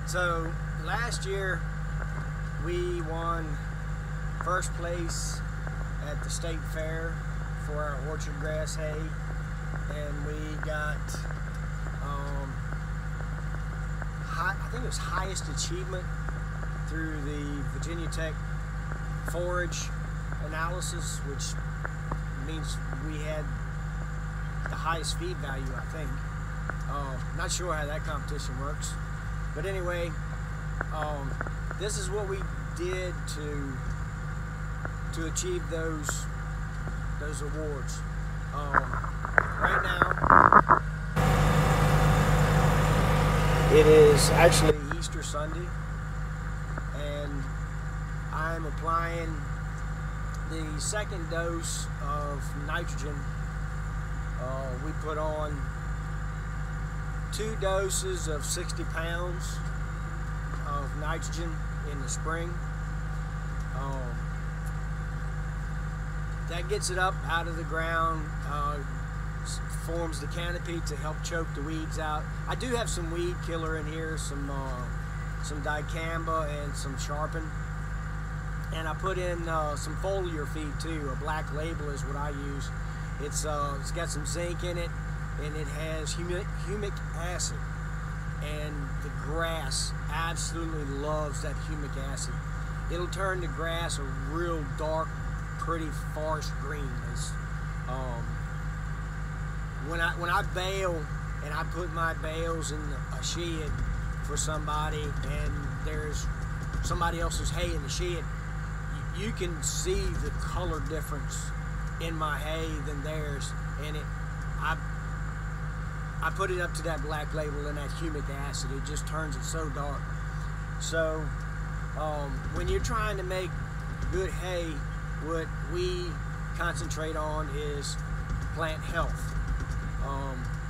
So last year we won first place at the state fair for our orchard grass hay, and we got I think it was highest achievement through the Virginia Tech forage analysis, which means we had the highest feed value, I think. Not sure how that competition works, but anyway, this is what we did to achieve those awards. Right now, it is actually Easter Sunday, and I'm applying the second dose of nitrogen. We put on 2 doses of 60 pounds of nitrogen in the spring. That gets it up out of the ground, forms the canopy to help choke the weeds out. I do have some weed killer in here, some dicamba and some sharpen, and I put in some foliar feed too. A Black Label is what I use. It's got some zinc in it, and it has humic acid, and the grass absolutely loves that humic acid. It'll turn the grass a real dark, pretty forest green. When I bale and I put my bales in a shed for somebody, and there's somebody else's hay in the shed, you can see the color difference in my hay than theirs, and I put it up to that Black Label and that humic acid. It just turns it so dark. So when you're trying to make good hay, what we concentrate on is plant health.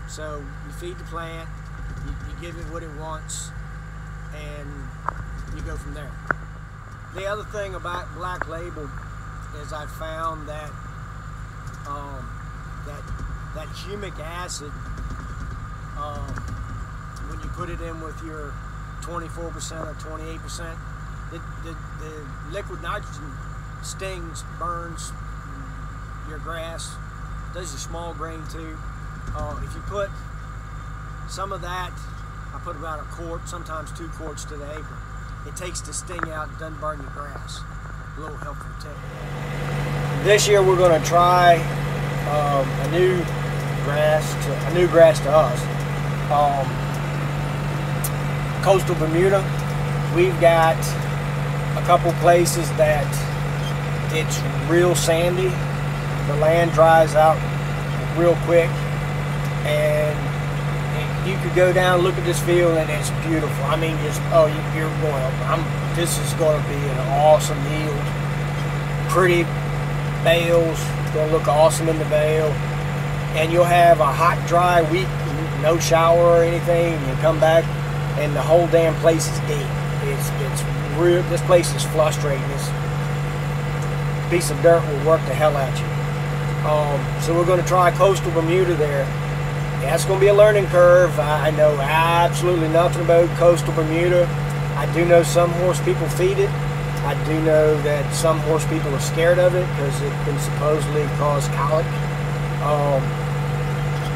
So you feed the plant, you give it what it wants, and you go from there. The other thing about Black Label is I found that that humic acid, when you put it in with your 24% or 28%, the liquid nitrogen stings, burns your grass, does your small grain too. If you put some of that, I put about 1 quart, sometimes 2 quarts to the acre. It takes the sting out and doesn't burn your grass. A little helpful tip. This year we're going to try a new grass to us. Coastal Bermuda. We've got a couple places that it's real sandy. The land dries out real quick, and you could go down, look at this field, and it's beautiful. I mean, just you're going. This is going to be an awesome yield. Pretty bales, going to look awesome in the bale, and you'll have a hot, dry week, no shower or anything. And you come back, and the whole damn place is deep. It's real. This place is frustrating. This piece of dirt will work the hell out you. So we're going to try Coastal Bermuda there. That's going to be a learning curve. I know absolutely nothing about Coastal Bermuda. I do know some horse people feed it. I do know that some horse people are scared of it because it can supposedly cause colic.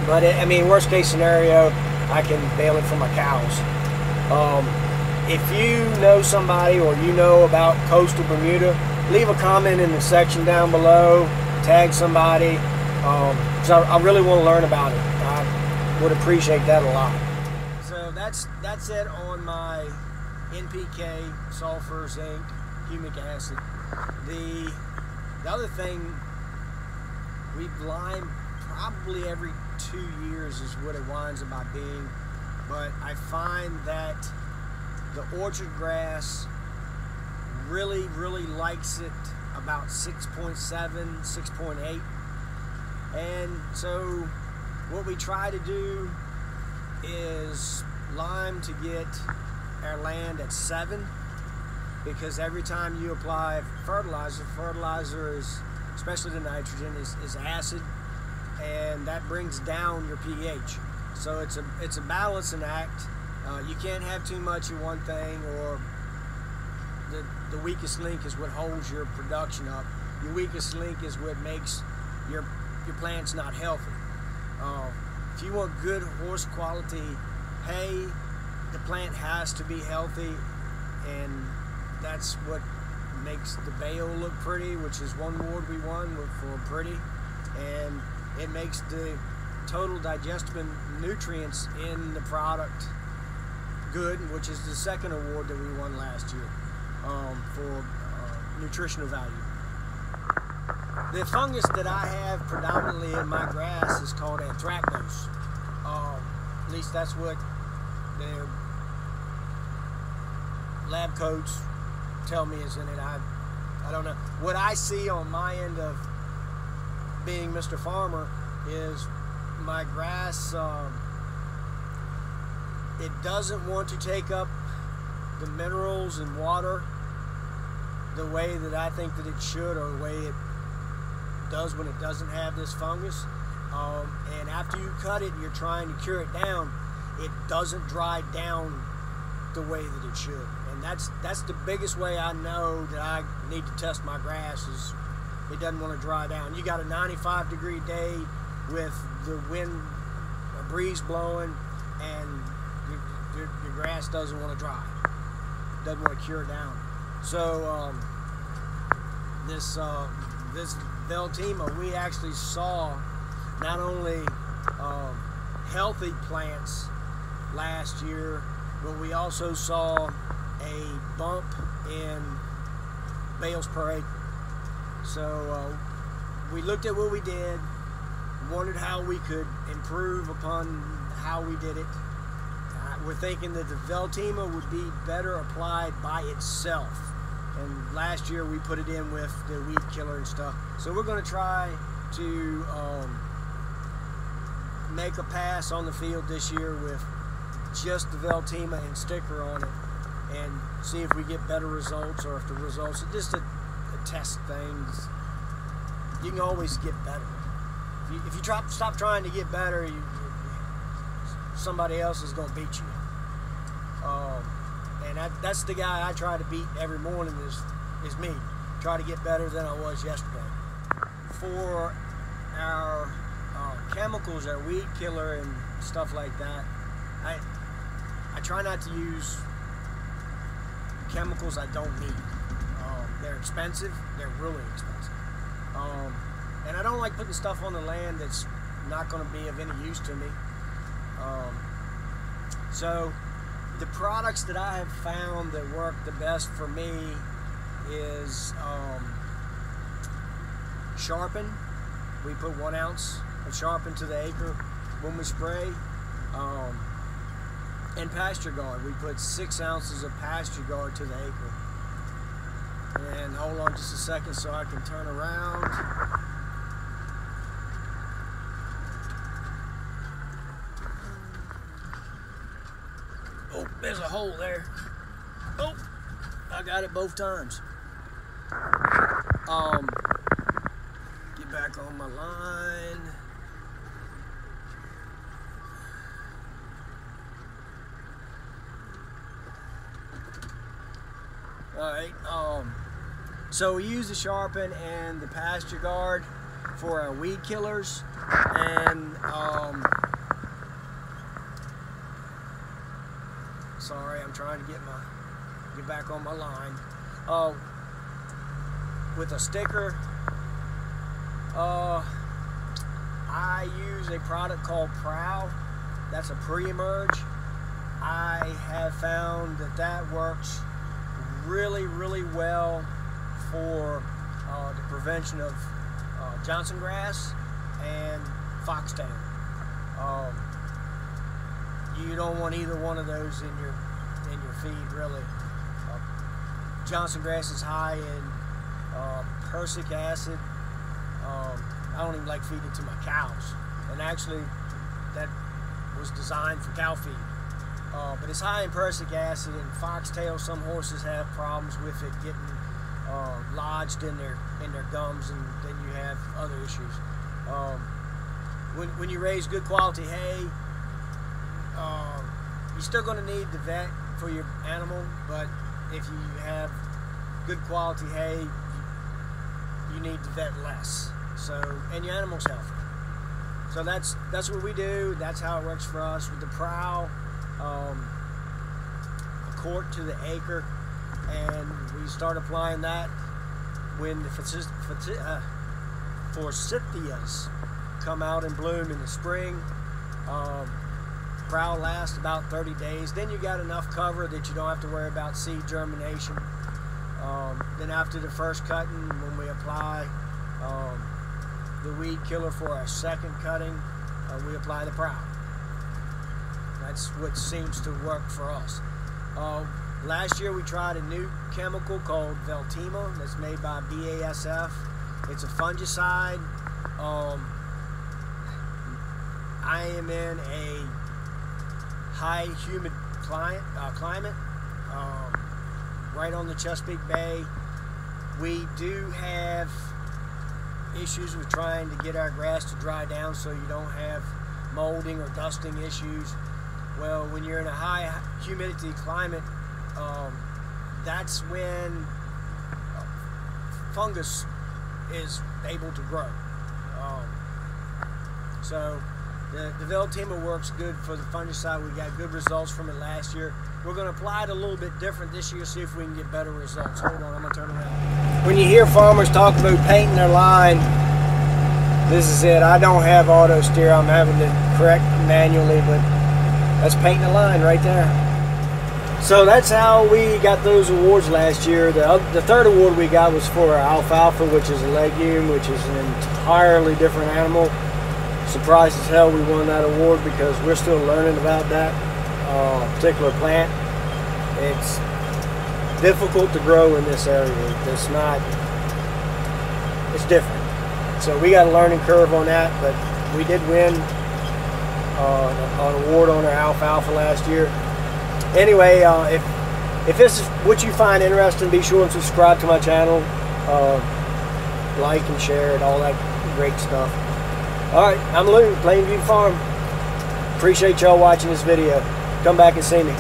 But I mean, worst case scenario, I can bale it for my cows. If you know somebody or you know about Coastal Bermuda, leave a comment in the section down below. Tag somebody. So I really want to learn about it. I would appreciate that a lot. So that's it on my NPK, sulfur, zinc, humic acid. The other thing, we lime probably every 2 years is what it winds up by being, but I find that the orchard grass really likes it about 6.7, 6.8. And so what we try to do is lime to get our land at 7, because every time you apply fertilizer is, especially the nitrogen, is acid, and that brings down your pH. So it's a balancing act, You can't have too much of one thing, or the weakest link is what holds your production up. Your weakest link is what makes your plants not healthy. If you want good horse quality hay, the plant has to be healthy, and that's what makes the bale look pretty, which is one award we won for pretty, and it makes the total digestible nutrients in the product good, which is the second award that we won last year for nutritional value. The fungus that I have predominantly in my grass is called anthracnose. At least that's what their lab coats tell me is in it. I don't know. What I see on my end of being Mr. Farmer is my grass, it doesn't want to take up the minerals and water the way that I think that it should, or the way it does when it doesn't have this fungus. And after you cut it and you're trying to cure it down, it doesn't dry down the way that it should. And that's the biggest way I know that I need to test my grass, is it doesn't want to dry down. You got a 95-degree day with the wind, a breeze blowing, and your grass doesn't want to dry, doesn't want to cure down. So this Veltima, we actually saw not only healthy plants last year, but we also saw a bump in bales per acre. So we looked at what we did, wondered how we could improve upon how we did it. We're thinking that the Veltima would be better applied by itself. And last year we put it in with the weed killer and stuff. So we're going to try to make a pass on the field this year with just the Veltima and sticker on it, and see if we get better results, or if the results are just a test thing. You can always get better. If you stop trying to get better, somebody else is going to beat you. And that's the guy I try to beat every morning, is me. Try to get better than I was yesterday. For our chemicals, our weed killer and stuff like that, I try not to use chemicals I don't need. They're expensive. They're really expensive. And I don't like putting stuff on the land that's not going to be of any use to me. So the products that I have found that work the best for me is Sharpen. We put 1 ounce of Sharpen to the acre when we spray. And Pasture Guard. We put 6 ounces of Pasture Guard to the acre. And hold on just a second so I can turn around. Oh, there's a hole there. Oh, I got it both times. Get back on my line. Alright, so we use the Sharpen and the Pasture Guard for our weed killers, and sorry, I'm trying to get back on my line. With a sticker, I use a product called Prowl. That's a pre-emerge. I have found that works really, really well for the prevention of Johnson grass and foxtail. You don't want either one of those in your feed, really. Johnson grass is high in prussic acid. I don't even like feeding it to my cows, and actually that was designed for cow feed. But it's high in prussic acid, and foxtail, some horses have problems with it getting lodged in their gums, and then you have other issues. When you raise good quality hay, You're still going to need the vet for your animal, but if you have good quality hay, you need the vet less. So, and your animal's healthy. So that's what we do. That's how it works for us with the prowl. A quart to the acre, and we start applying that when the forsythias come out and bloom in the spring. Prowl lasts about 30 days. Then you got enough cover that you don't have to worry about seed germination. Then after the first cutting, when we apply the weed killer for our second cutting, we apply the prowl. That's what seems to work for us. Last year we tried a new chemical called Veltima that's made by BASF. It's a fungicide. I am in a high humid climate, right on the Chesapeake Bay. We do have issues with trying to get our grass to dry down so you don't have molding or dusting issues. Well, when you're in a high humidity climate, that's when fungus is able to grow. So the Veltima works good for the fungicide. We got good results from it last year. We're going to apply it a little bit different this year, see if we can get better results. Hold on, I'm going to turn around. When you hear farmers talk about painting their line, this is it. I don't have auto steer. I'm having to correct manually, but that's painting the line right there. So that's how we got those awards last year. The third award we got was for our alfalfa, which is a legume, which is an entirely different animal. Surprised as hell we won that award because we're still learning about that particular plant. It's difficult to grow in this area. It's different. So we got a learning curve on that, but we did win an award on our alfalfa last year. Anyway, if this is what you find interesting, be sure and subscribe to my channel, like and share and all that great stuff. Alright, I'm Lou, Plainview Farm. Appreciate y'all watching this video. Come back and see me.